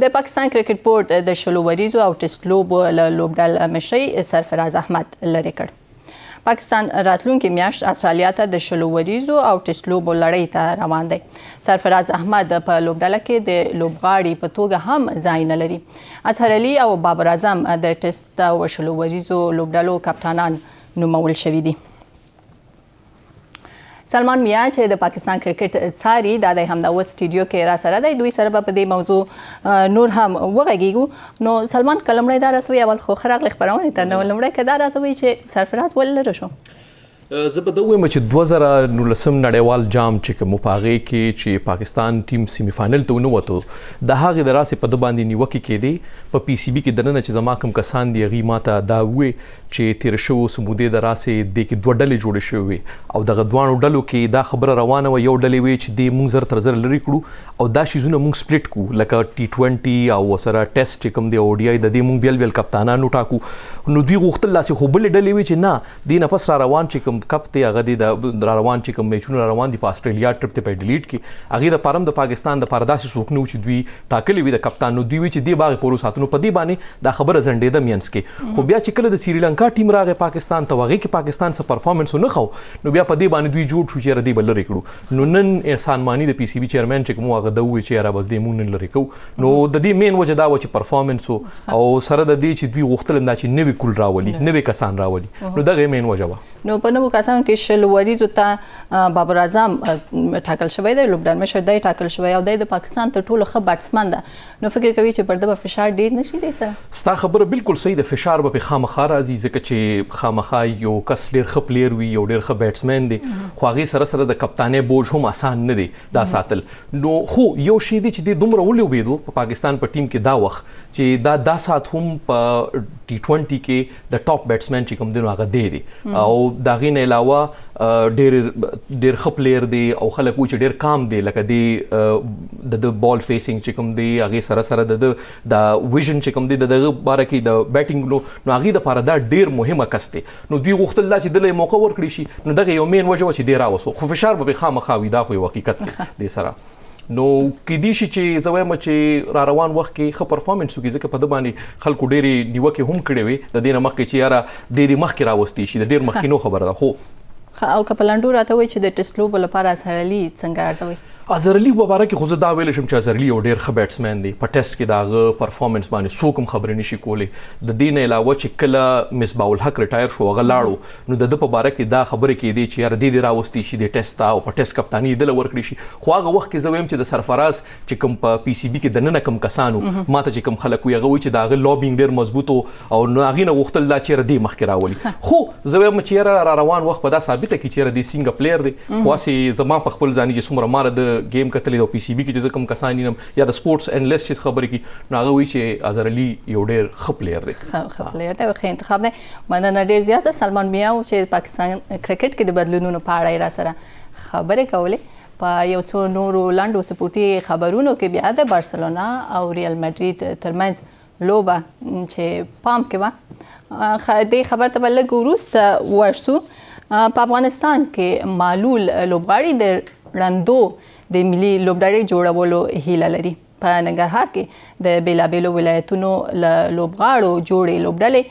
د پاکستان کرکټ بورډ د شلو وریزو او ټیسټ لوبو له لوبډل مشري سرفراز احمد لرې کړ. پاکستان راتلونکي میاشت استرالیا ته د شلو وریزو او ټیسټ لوبو لړۍ ته روان دی. سرفراز احمد په لوبډله کې د لوبغاړي په توګه هم ځای نه لري. اظهر علي او بابر اعظم د ټیسټ او شلو وریزو لوبډلو کپتانان نومول شوي دي. سلمان میا چې د پاکستان کرکټ څاري دا د همدا اوس سټوډیو کې را سره دی. دوی سره به په دې موضوع نور هم وغږیږو. نو سلمان که لومړی دا راته وایي، اول خو ښه راغلې خپرونې ته. نو لومړی که دا راته وایي چې سرفراز ولې لرې شو؟ زه به دا ووایم چې 2019 نړیوال جام چې کوم په هغې کې چې پاکستان ټیم سیمي فاینل ته ونوتو، د هغې د راسې په ده باندې نیوکې کېدې. په پی سی بي کې دننه چې زما کوم کسان دي هغوی ماته دا ووې چې تېره شوو څه مودې د راسې دې کې 2 ډلې جوړې شوې وې او دغه دواړو ډلو کې دا خبره روانه وه. یو ډلې وې چې دې موږ زر تر زر لرې کړو او دا شیزونه موږ سپلټ کړو، لکه T20 او ورسره ټیسټ چې کوم دی او ODI د دې موږ بیل بیل کپتانان وټاکو. نو دوی غوښتل داسې خو بلې ډلې وې چې نه، دې نه پس را روان چې کوم کپ دی هغه د را روان چې کوم میچونه را روان دي په استرالیا ټرپ ته په ډیلیټ کې هغې دپاره هم د پاکستان دپاره داسې څوک نه و چې دوی ټاکلي وي د کپتان. نو دوی وي چې دې باغې پورې وساتو. نو په دې باندې دا خبره ځنډېده منځ کې. خو بیا چې کله د سریلانکا ټیم راغی پاکستان ته، هغې کې پاکستان څه پرفارمنس ونه ښو، نو بیا په دې باندې دوی جوړ شو چې یاره دې به لرې کړو. نو نن احسان مانی د پی سی بي چیرمین چې کوم هغه ده ووایي چې یاره بس دې موږ نن لرې کوو. نو د دې مین وجه دا وه چې پرفارمنس و او سره د دې چې دوی غوښتل هم دا چې نوي کول راولي، نوي کسان راولي. نو دغه مین وجه وه. نو په نوو کسانو کې شلو وریزو ته بابر اعظم ټاکل شوی دی، لوبډل مشر دی ټاکل شوی او دی د پاکستان تر ټولو ښه بیټسمن ده. نو فکر کوي چې پر ده به فشار ډېر نه شي دی سره؟ ستا خبره بالکل صحیح ده. فشار به پې خامخا راځي ځکه چې خامخا یو کس ډېر ښه پلیر وي، یو ډېر ښه بیټسمن دی، خو هغې سره سره د کپتانۍ بوج هم آسان نه دی دا ساتل. نو خو یو شی دی چې دی دومره ولوبېدو په پاکستان په ټیم کې دا وخت چې دا سات هم په T20 کې د ټاپ بیټسمن چې کوم دی نو هغه دی او د هغې نه علاوه ډېر ښه پلیر دی او خلک وایي چې ډېر کام دی، لکه دی د بال فیسینګ چې کوم دی هغې سره سره د ویژن چې کوم دی د دغه باره کې د بیټینګ نو هغې دپاره دا ډېر مهمه کس دی. نو دوی غوښتل دا چې دله یې موقع ورکړی شي. نو دغه یو مین وجه وه چې دی راوستو، خو فشار به پې خامخا وي، دا خو یو حقیقت دی دې سره. نو کیدای شي چې زه وایم چې را روان وخت کې ښه پرفارمنس وکړي ځکه په ده باندې خلکو ډېرې نیوکې هم کړې وې د دې نه مخکې چې یاره دې مخکې راوستی شي، د ډېر مخکینو خبره ده. خو او که په لنډو راته وایي چې د ټیسټ لوبو لپاره اظهر علي څنګه ارزوي؟ اظهر علي په باره کې خو زه دا ویلی شم چې اظهر علي یو ډېر ښه بیټسمین دی. په ټیسټ کې د هغه پرفارمنس باندې څوک هم خبرې نشي کولی. د دې نه علاوه چې کله مصباح الحق ریټایر شو هغه لاړو، نو د ده په باره کې دا خبرې کېدې چې یاره دې راوستی شي د ټیسټ ته او په ټیسټ کپتاني یې دله ورکړی شي. خو هغه وخت کې زه وایم چې د سرفراز چې کوم په پی سی بي کې دننه کوم کسانو ماته چې کوم خلک وي هغه وایي چې د هغه لابینګ ډېر مضبوط او نو هغې نه غوښتل دا چې یاره دې مخکې راولي. خو زه وایم چې یاره را روان وخت به دا ثابته کړي چې یاره دې څنګه پلیر دی. خو هسې زما په خپل ځاني چې څومره ماره د گیم کتلی پی سی بي کې چې زه کوم کسان ینم یا د سپورټس انلیست چې خبرې کوي نو هغه وایي چې اظهر علي یو ډېر ښه پلیر دی. ښه پلیر دی او ښه انتخاب دی. مننه ډېر زیاته سلمان میا چې پاکستان کرکټ کې د بدلونونو په اړه یې را سره خبرې کولې. په یو څو نورو لنډو سپورټي خبرونو کې بیا د بارسلونا او ریال مډرید ترمنځ لوبه چې پام کې وه، دې خبر ته به لږ وروسته ورسو. په افغانستان کې معلول لوبغاړي د ړندو د ملي لوبډلې جوړولو هیله لري. په ننګرهار کې د بیلابیلو ولایتونو له لوبغاړو جوړې لوبډلې